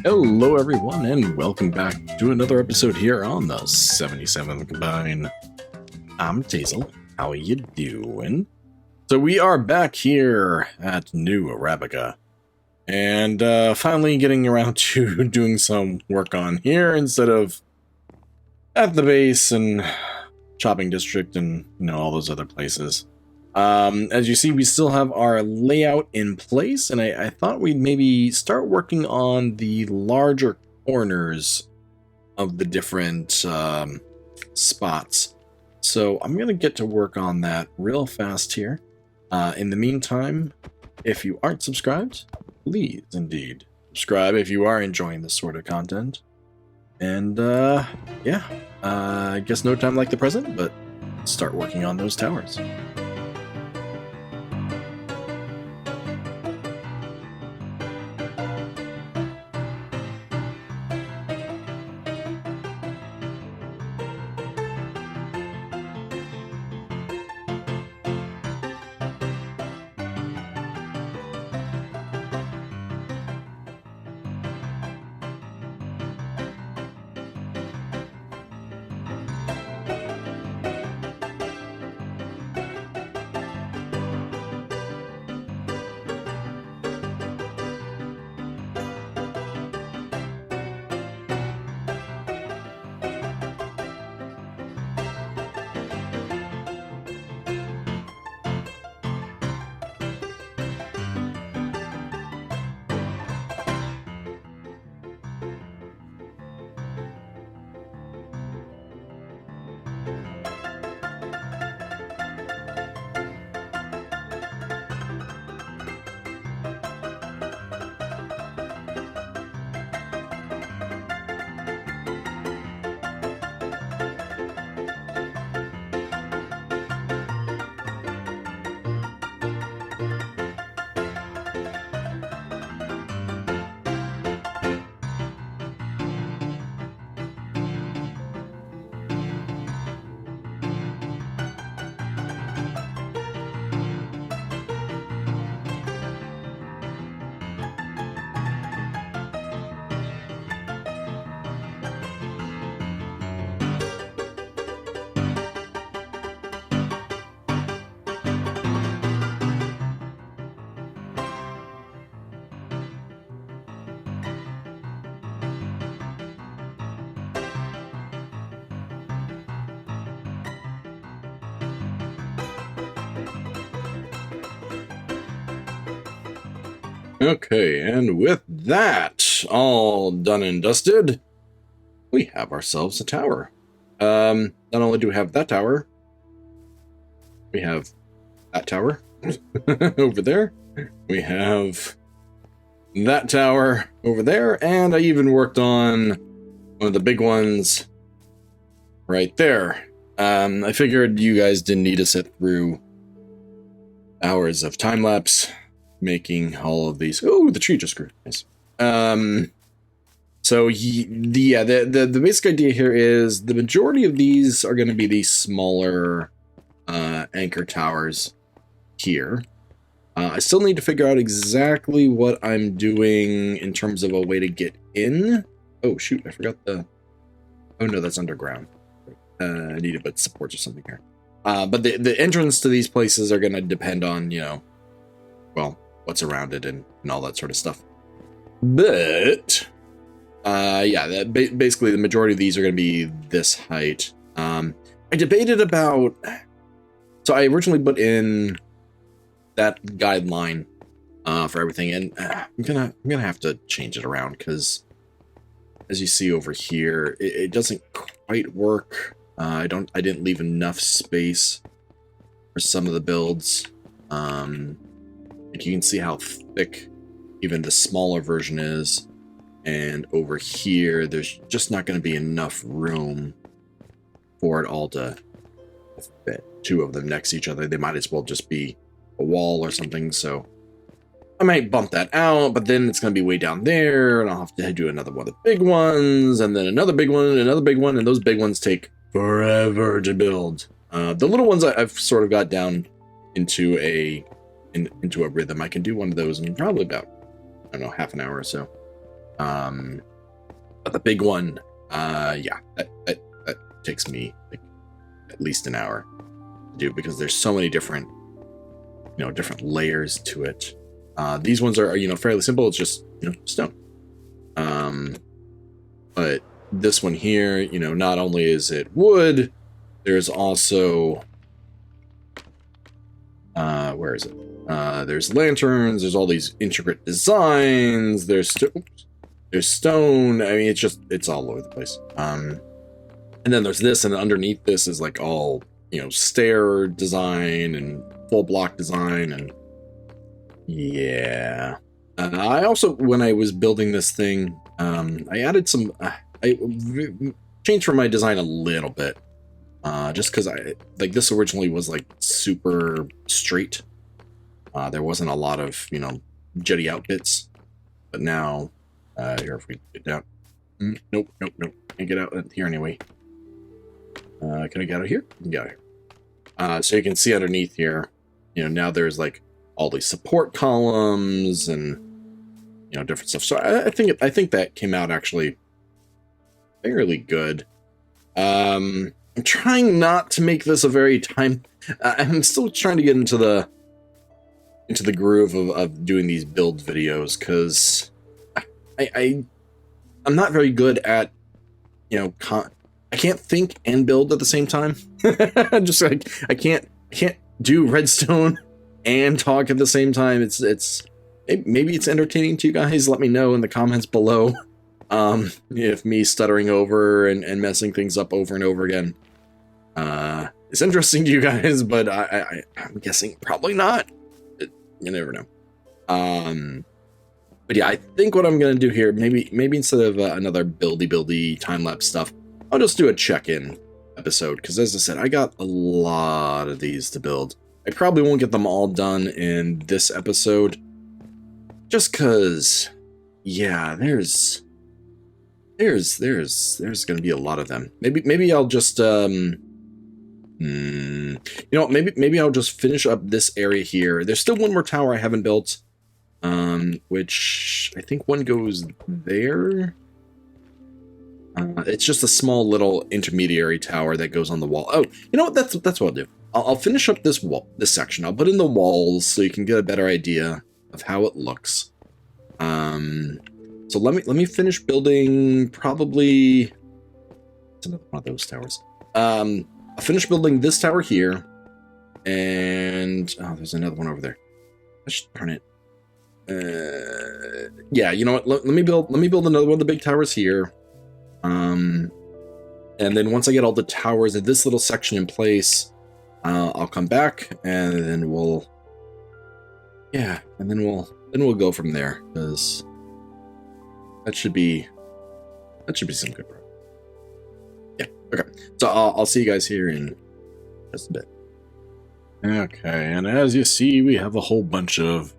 Hello everyone and welcome back to another episode here on the 77th Combine. I'm Tazel. How are you doing? So we are back here at New Arabica and finally getting around to doing some work on here instead of at the base and shopping district and all those other places. As you see, we still have our layout in place, and I thought we'd maybe start working on the larger corners of the different spots. So I'm going to get to work on that real fast here. In the meantime, if you aren't subscribed, please indeed subscribe if you are enjoying this sort of content. And yeah, I guess no time like the present, but start working on those towers. Okay, and with that all done and dusted, we have ourselves a tower. Not only do we have that tower, we have that tower over there. We have that tower over there, and I even worked on one of the big ones right there. I figured you guys didn't need to sit through hours of time-lapse making all of these. Oh, the tree just grew. Nice. So the basic idea here is the majority of these are going to be these smaller anchor towers here. I still need to figure out exactly what I'm doing in terms of a way to get in. Oh shoot, I forgot the. Oh no, that's underground. I need to put supports or something here. But the entrance to these places are going to depend on well, what's around it and all that sort of stuff. But yeah, basically the majority of these are going to be this height. I debated about, so I originally put in that guideline for everything, and I'm gonna have to change it around because as you see over here, it doesn't quite work. I didn't leave enough space for some of the builds. Like you can see how thick even the smaller version is, and over here there's just not going to be enough room for it all to fit. Two of them next to each other, they might as well just be a wall or something. So I might bump that out, but then it's going to be way down there, and I'll have to do another one of the big ones, and then another big one, and another big one, and those big ones take forever to build. The little ones I've sort of got down into a rhythm. I can do one of those in probably about, I don't know, half an hour or so. But the big one, yeah, that takes me like at least an hour to do because there's so many different, different layers to it. These ones are, fairly simple. It's just, stone. But this one here, not only is it wood, there's also, where is it? There's lanterns, there's all these intricate designs, there's stone. I mean, it's all over the place. And then there's this, and underneath this is like all, stair design and full block design, and yeah. I also, when I was building this thing, I added some, I changed from my design a little bit, just because this originally was like super straight. There wasn't a lot of, jetty out bits, but now, here, if we get down, nope, can't get out here anyway. Can I get out here? I can get out here. So you can see underneath here, now there's like all these support columns and, different stuff. So I think that came out actually fairly good. I'm trying not to make this a very I'm still trying to get into the groove of doing these build videos, because I'm not very good at, I can't think and build at the same time. Just like I can't do redstone and talk at the same time. Maybe it's entertaining to you guys. Let me know in the comments below. If me stuttering over and messing things up over and over again is interesting to you guys, but I'm guessing probably not. You never know. But yeah, I think what I'm gonna do here, maybe instead of another buildy time-lapse stuff, I'll just do a check-in episode, because as I said, I got a lot of these to build. I probably won't get them all done in this episode, just because, yeah, there's gonna be a lot of them. Maybe I'll just maybe I'll just finish up this area here. There's still one more tower I haven't built, which I think one goes there. It's just a small little intermediary tower that goes on the wall. Oh, you know what? That's what I'll do. I'll finish up this section. I'll put in the walls so you can get a better idea of how it looks. So let me finish building probably. It's another one of those towers. I'll finish building this tower here, and there's another one over there. I should turn it. Yeah, you know what? Let me build another one of the big towers here. And then once I get all the towers in this little section in place, I'll come back, and then we'll go from there, because that should be some good work. Yeah, okay. So I'll see you guys here in just a bit. Okay, and as you see, we have a whole bunch of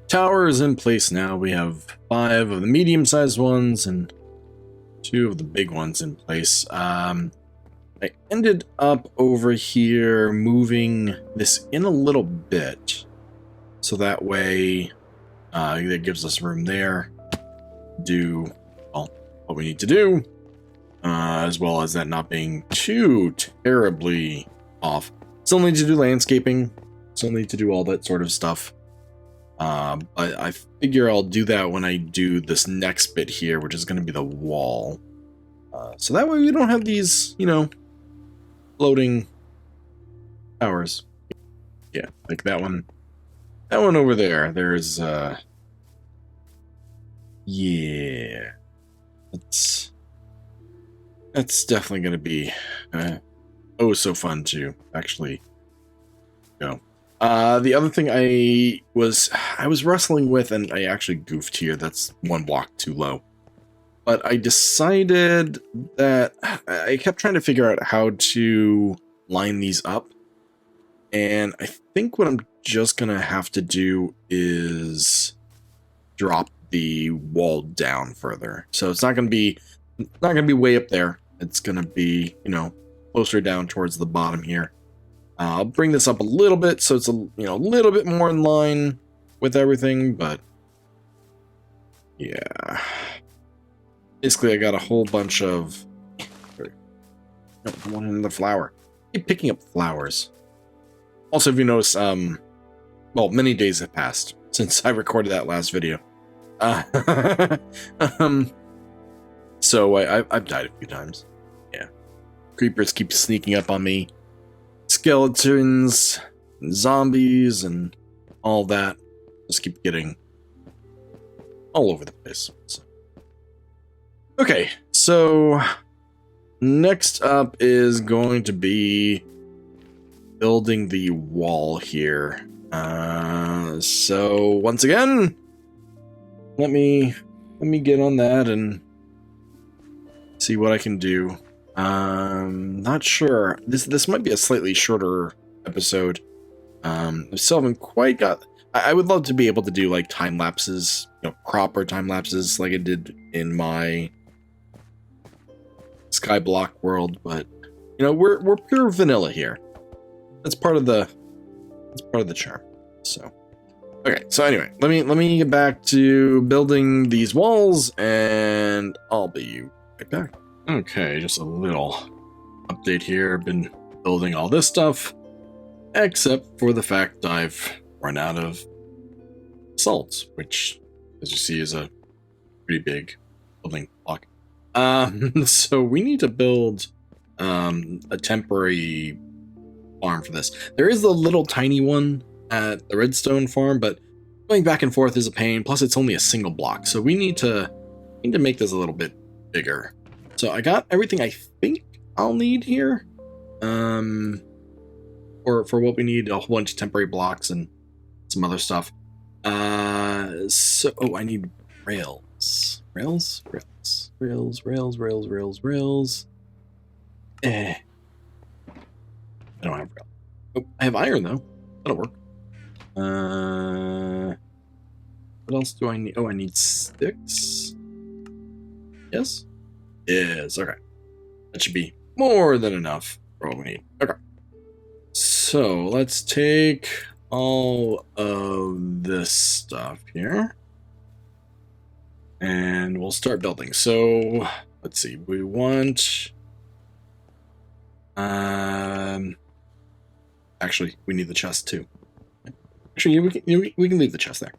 towers in place now. We have 5 of the medium-sized ones and 2 of the big ones in place. I ended up over here moving this in a little bit, so that way that gives us room there to do what we need to do, as well as that not being too terribly off. Still need to do landscaping, still need to do all that sort of stuff. But I figure I'll do that when I do this next bit here, which is going to be the wall. So that way we don't have these, floating towers. Yeah, like that one. That one over there. There's, yeah. That's definitely going to be, so fun to actually go. The other thing I was wrestling with, and I actually goofed here, that's 1 block too low. But I decided that I kept trying to figure out how to line these up. And I think what I'm just going to have to do is drop the wall down further. So it's not going to be way up there. It's going to be, closer down towards the bottom here. I'll bring this up a little bit so it's a little bit more in line with everything, but Yeah. Basically, I got a whole bunch of... No, I want another flower. I keep picking up flowers. Also, if you notice, well, many days have passed since I recorded that last video. So I've died a few times. Yeah. Creepers keep sneaking up on me. Skeletons, and zombies, and all that. Just keep getting all over the place. So. Okay, so next up is going to be building the wall here. So once again, let me get on that and see what I can do. Not sure. This might be a slightly shorter episode. I still haven't quite got. I would love to be able to do like time lapses, proper time lapses like I did in my Skyblock world, but we're pure vanilla here. That's part of the charm. So okay, so anyway, let me get back to building these walls, and I'll be right back. Okay, just a little update here. I've been building all this stuff, except for the fact I've run out of salt, which, as you see, is a pretty big building block. So we need to build a temporary farm for this. There is the little tiny one at the redstone farm, but going back and forth is a pain. Plus, it's only a single block, so we need to make this a little bit bigger. So I got everything I think I'll need here. For what we need, a whole bunch of temporary blocks and some other stuff. So I need rails. Rails. I don't have rail. Oh, I have iron though. That'll work. What else do I need? Oh, I need sticks. Yes. Yes. Okay. That should be more than enough for what we need. Okay. So let's take all of this stuff here, and we'll start building. So let's see. We want. Actually, we need the chest too. Actually, we can leave the chest there.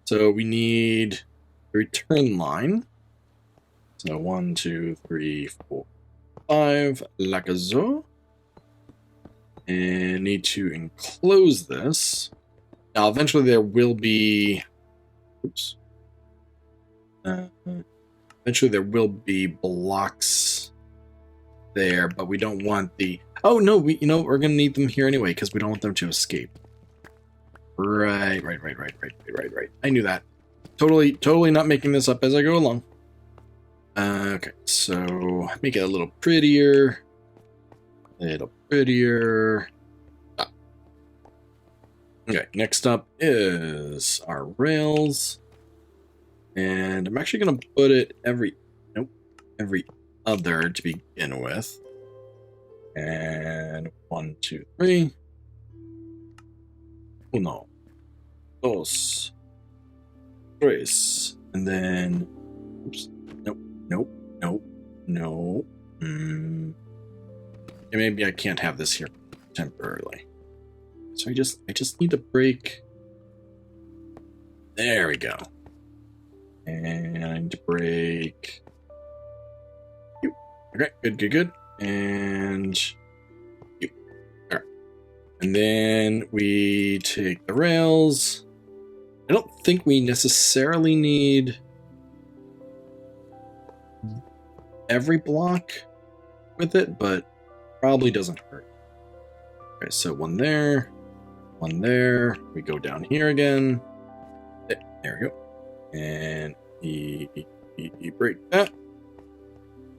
So we need a return line. So 1, 2, 3, 4, 5, like so. And need to enclose this. Now, eventually there will be. Oops. Eventually there will be blocks there, but we don't want the. Oh no, we're gonna need them here anyway because we don't want them to escape. Right. I knew that. Totally not making this up as I go along. Okay, so make it a little prettier. Ah. Okay, next up is our rails. And I'm actually gonna put it every other to begin with. And 1, 2, 3. Uno, dos, tres, and then, oops, no. Maybe I can't have this here temporarily. So I just need to break. There we go. And I need to break. Okay, good. And alright. And then we take the rails. I don't think we necessarily need every block with it, but probably doesn't hurt. Okay, so one there. We go down here again. There we go. And we break that.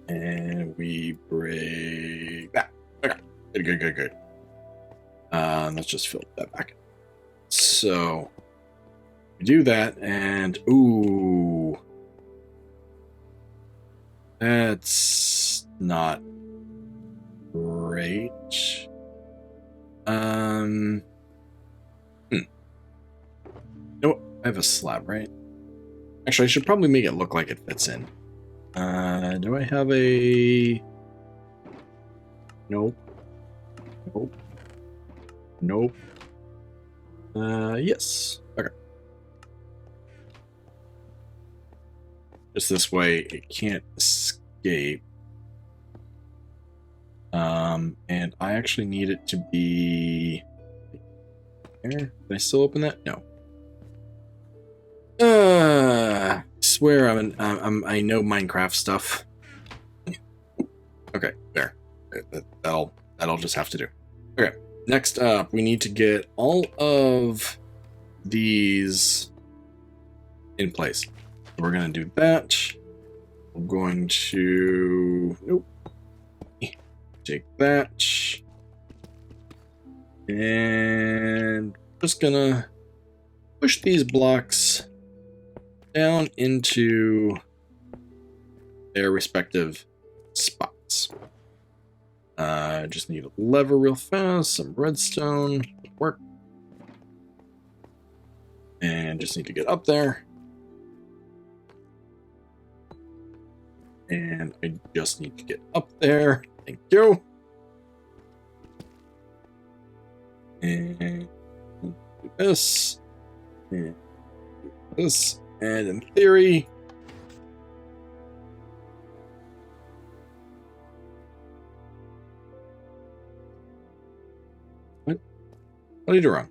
And we break that. Okay. Good. Let's just fill that back. So we do that, and ooh, that's not great. You know what? I have a slab, right? Actually, I should probably make it look like it fits in. Do I have a... Nope. Nope. Nope. Yes. Okay. Just this way, it can't escape. And I actually need it to be... There. Can I still open that? No. I swear I know Minecraft stuff. Okay, there. That'll just have to do. Okay, next up, we need to get all of these in place. We're gonna do that. We're going to... Nope. Take that. And just gonna push these blocks down into their respective spots. Just need a lever real fast, some redstone, work. And just need to get up there. And I just need to get up there. Thank you. And do this. And do this. And in theory... What did I do wrong?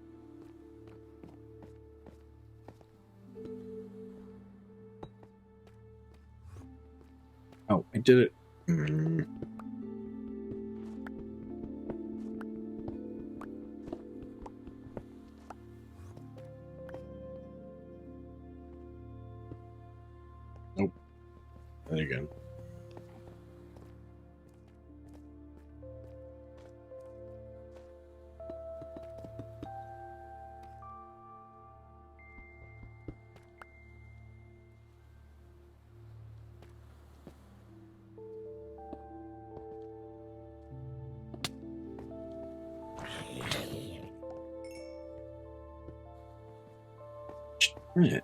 Oh, I did it. Nope. There you go. Right.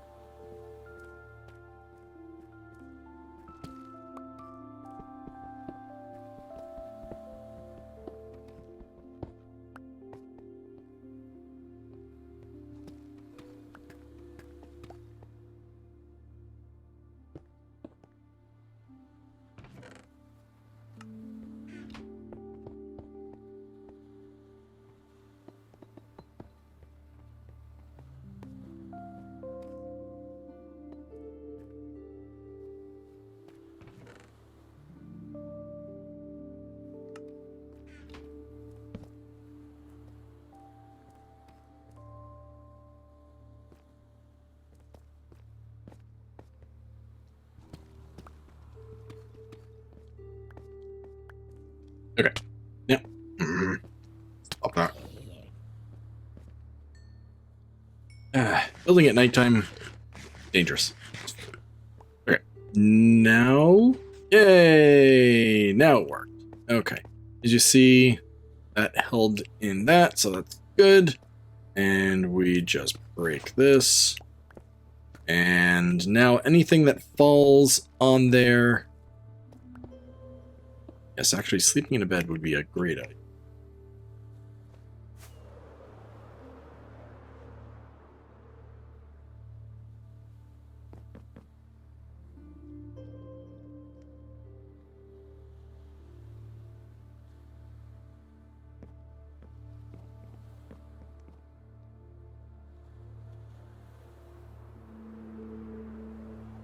Okay. Yeah. Stop that. Building at nighttime, dangerous. Okay. Now, yay! Now it worked. Okay. Did you see that held in that? So that's good. And we just break this. And now anything that falls on there... Yes, actually, sleeping in a bed would be a great idea.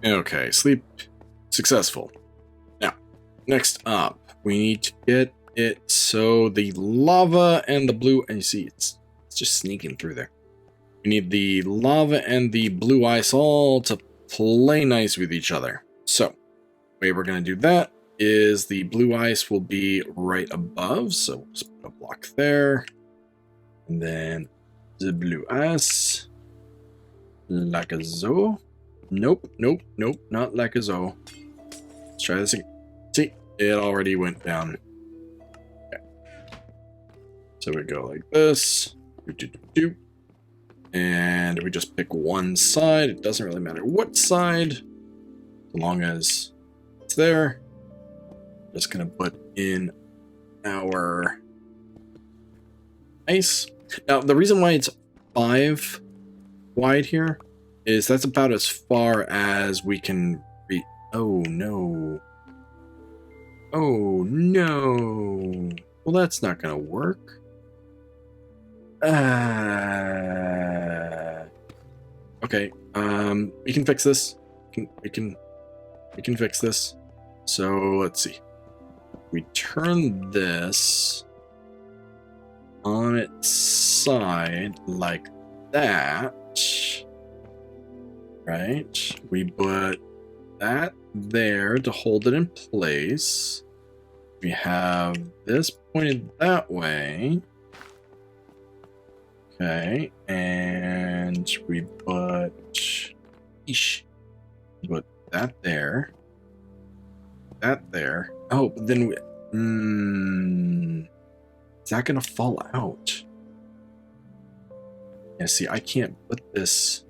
Okay, sleep successful. Now, next up, we need to get it so the lava and the blue, and you see it's just sneaking through there. We need the lava and the blue ice all to play nice with each other. So, the way we're going to do that is the blue ice will be right above, so we'll just put a block there. And then the blue ice, like a zo. Nope, nope, nope, not like a zo. Let's try this again. See, it already went down. Okay. So we go like this. And we just pick one side. It doesn't really matter what side. as long as it's there. Just gonna put in our ice. Now, the reason why it's 5 wide here is that's about as far as we can reach. Oh, no. Oh, no. Well, that's not gonna work. Okay, we can fix this. We can fix this. So, let's see. We turn this on its side like that, right? We put that there to hold it in place. We have this pointed that way. Okay, and we put that there. That there. Oh, but then we... is that gonna fall out? Yeah, see, I can't put this...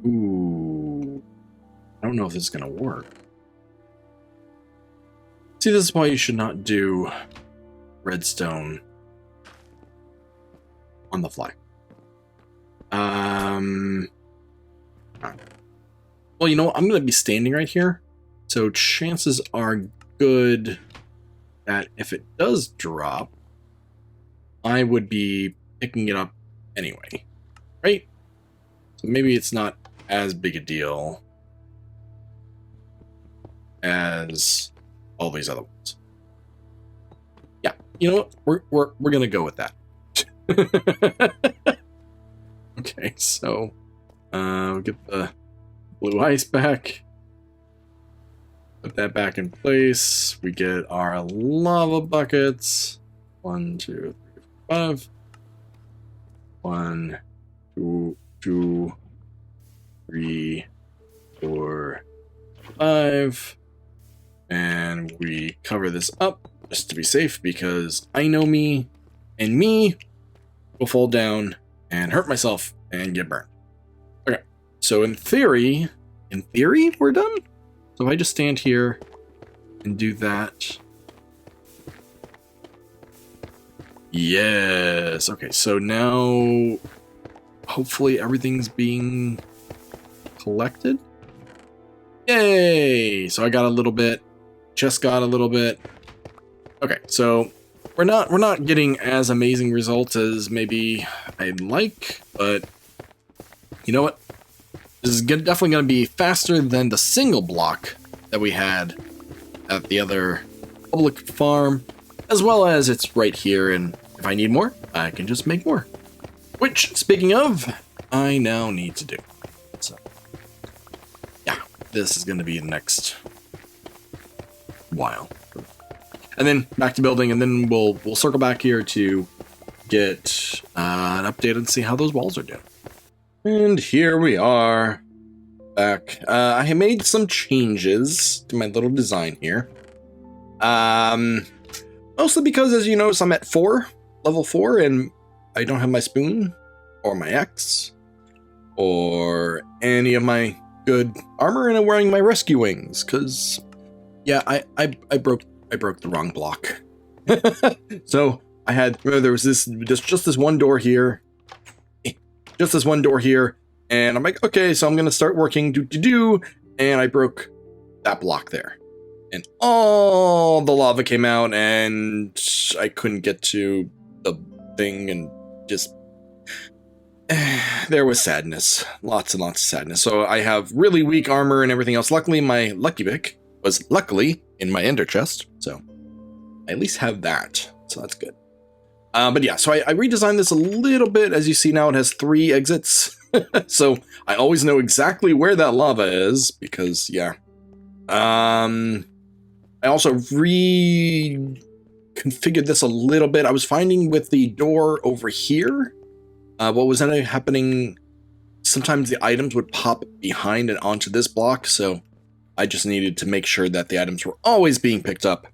Ooh. I don't know if this is gonna work. See, this is why you should not do redstone on the fly. Well, you know what? I'm going to be standing right here. So chances are good that if it does drop, I would be picking it up anyway. Right? So maybe it's not as big a deal as all these other ones. Yeah, you know what? We're going to go with that. Okay, so we'll get the blue ice back. Put that back in place. We get our lava buckets. 1, 2, 3, 5. 1, 2, 3, 4, 5. And we cover this up just to be safe because I know me, and me will fall down and hurt myself and get burned. Okay, so in theory, we're done. So if I just stand here and do that. Yes. Okay, so now hopefully everything's being collected. Yay! So I got a little bit. Just got a little bit. Okay, so we're not getting as amazing results as maybe I'd like, but you know what? This is definitely going to be faster than the single block that we had at the other public farm, as well as it's right here, and if I need more, I can just make more. Which, speaking of, I now need to do. So, yeah, this is going to be the next while. And then back to building, and then we'll circle back here to get an update and see how those walls are doing. And here we are, back. I have made some changes to my little design here. Mostly because, as you notice, I'm at level 4, and I don't have my spoon, or my axe, or any of my good armor, and I'm wearing my rescue wings, because, yeah, I broke the wrong block. So I had, there was just this one door here. Just this one door here. And I'm like, okay, so I'm going to start working. And I broke that block there. And all the lava came out and I couldn't get to the thing and just... there was sadness. Lots and lots of sadness. So I have really weak armor and everything else. Luckily, my lucky pick was luckily in my ender chest, so I at least have that, so that's good. But yeah, so I redesigned this a little bit. As you see now, it has 3 exits, so I always know exactly where that lava is, because, yeah. I also reconfigured this a little bit. I was finding with the door over here, what was happening, sometimes the items would pop behind and onto this block, so I just needed to make sure that the items were always being picked up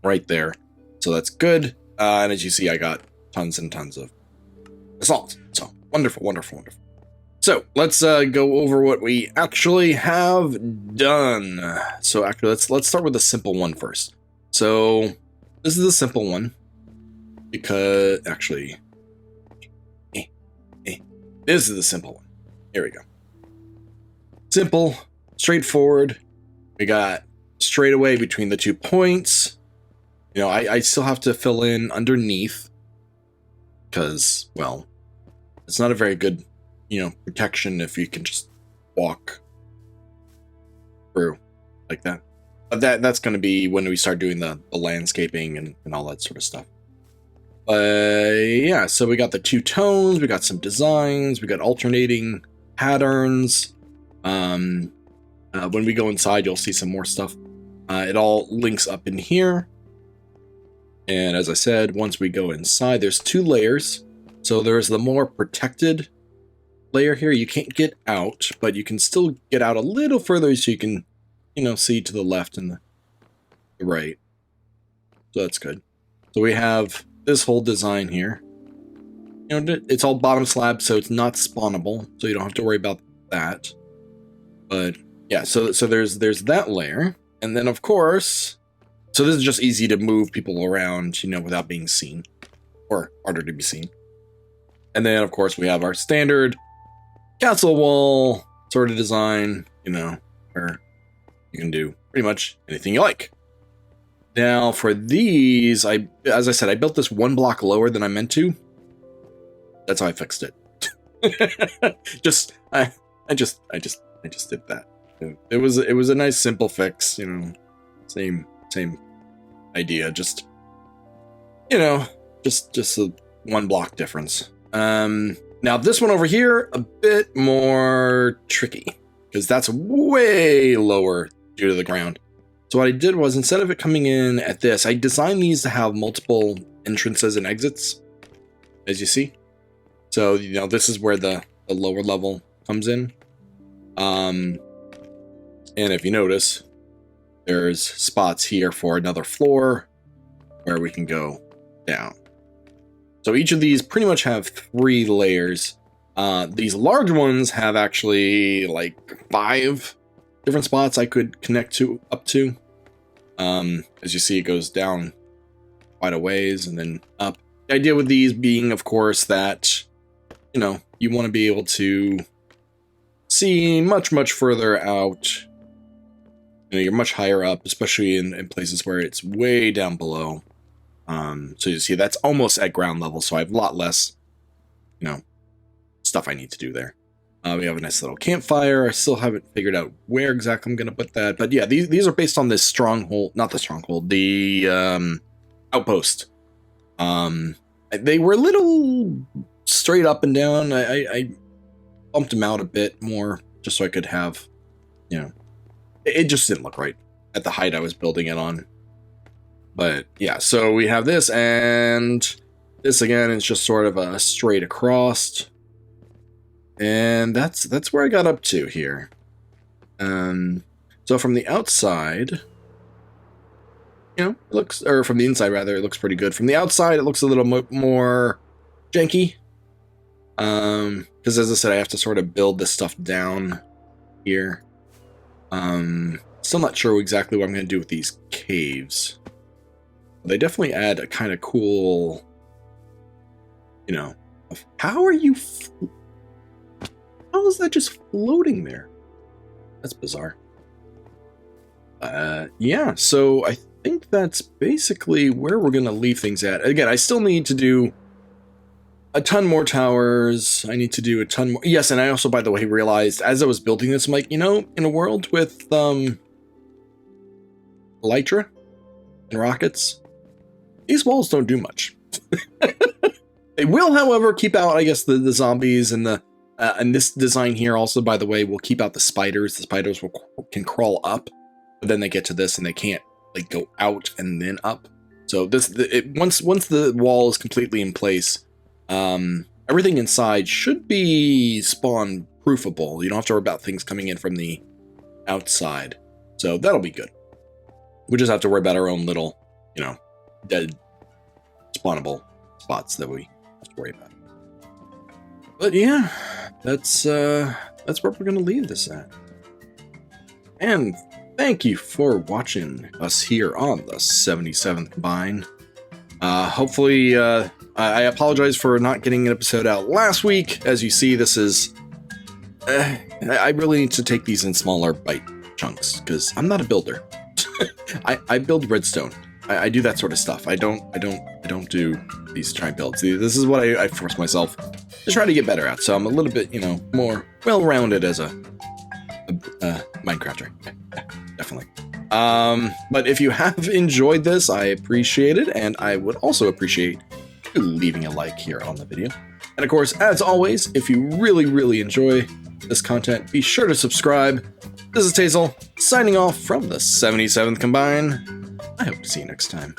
right there. So that's good. And as you see, I got tons and tons of assault. So wonderful, wonderful, wonderful. So let's go over what we actually have done. So actually, let's start with the simple one first. So this is the simple one because actually, this is the simple one. Here we go. Simple, straightforward. We got straightaway between the 2 points. You know, I still have to fill in underneath because, well, it's not a very good, you know, protection if you can just walk through like that. But that's going to be when we start doing the landscaping and all that sort of stuff. Yeah, so we got the 2 tones, we got some designs, we got alternating patterns. When we go inside, you'll see some more stuff. It all links up in here. And as I said, once we go inside, there's 2 layers. So there's the more protected layer here. You can't get out, but you can still get out a little further so you can, you know, see to the left and the right. So that's good. So we have this whole design here. You know, it's all bottom slab, so it's not spawnable, so you don't have to worry about that. But yeah, so there's that layer, and then of course, so this is just easy to move people around, you know, without being seen, or harder to be seen. And then of course we have our standard castle wall sort of design, you know, where you can do pretty much anything you like. Now for these, as I said, I built this 1 block lower than I meant to. That's how I fixed it. I just did that. It was a nice simple fix, you know. Same idea, just, you know, just a 1 block difference. Now this one over here, a bit more tricky because that's way lower due to the ground. So what I did was, instead of it coming in at this, I designed these to have multiple entrances and exits, as you see. So, you know, this is where the lower level comes in. And if you notice, there's spots here for another floor where we can go down. So each of these pretty much have 3 layers. These large ones have actually like 5 different spots I could connect to up to. As you see, it goes down quite a ways and then up. The idea with these being, of course, that, you know, you want to be able to see much further out. You know, you're much higher up, especially in places where it's way down below. So you see, that's almost at ground level, so I have a lot less, you know, stuff I need to do there. We have a nice little campfire. I still haven't figured out where exactly I'm going to put that. But yeah, these are based on this stronghold, not the stronghold, the outpost. They were a little straight up and down. I bumped them out a bit more just so I could have, you know, it just didn't look right at the height I was building it on. But yeah, so we have this, and this again is just sort of a straight across. And that's where I got up to here. So from the outside, you know, it looks, or from the inside rather, it looks pretty good. From the outside, it looks a little more janky. Because as I said, I have to sort of build this stuff down here. Still not sure exactly what I'm going to do with these caves. They definitely add a kind of cool, you know, how are you... How is that just floating there? That's bizarre. Yeah, so I think that's basically where we're going to leave things at. Again, I still need to do a ton more towers. I need to do a ton more. Yes, and I also, by the way, realized as I was building this, I'm like, you know, in a world with elytra and rockets, these walls don't do much. They will, however, keep out, I guess, the zombies and the... and this design here also, by the way, will keep out the spiders. The spiders can crawl up, but then they get to this and they can't like go out and then up. So once the wall is completely in place, everything inside should be spawn proofable. You don't have to worry about things coming in from the outside. So that'll be good. We just have to worry about our own little, you know, dead spawnable spots that we have to worry about. But yeah, that's where we're gonna leave this at. And thank you for watching us here on the 77th Combine. Hopefully, I apologize for not getting an episode out last week. As you see, this is... I really need to take these in smaller bite chunks, because I'm not a builder. I build redstone. I do that sort of stuff. I don't do these giant builds. This is what I force myself to try to get better at. So I'm a little bit, more well-rounded as a Minecrafter. Definitely. But if you have enjoyed this, I appreciate it, and I would also appreciate you leaving a like here on the video. And of course, as always, if you really enjoy this content, be sure to subscribe. This is Tazel, signing off from the 77th Combine. I hope to see you next time.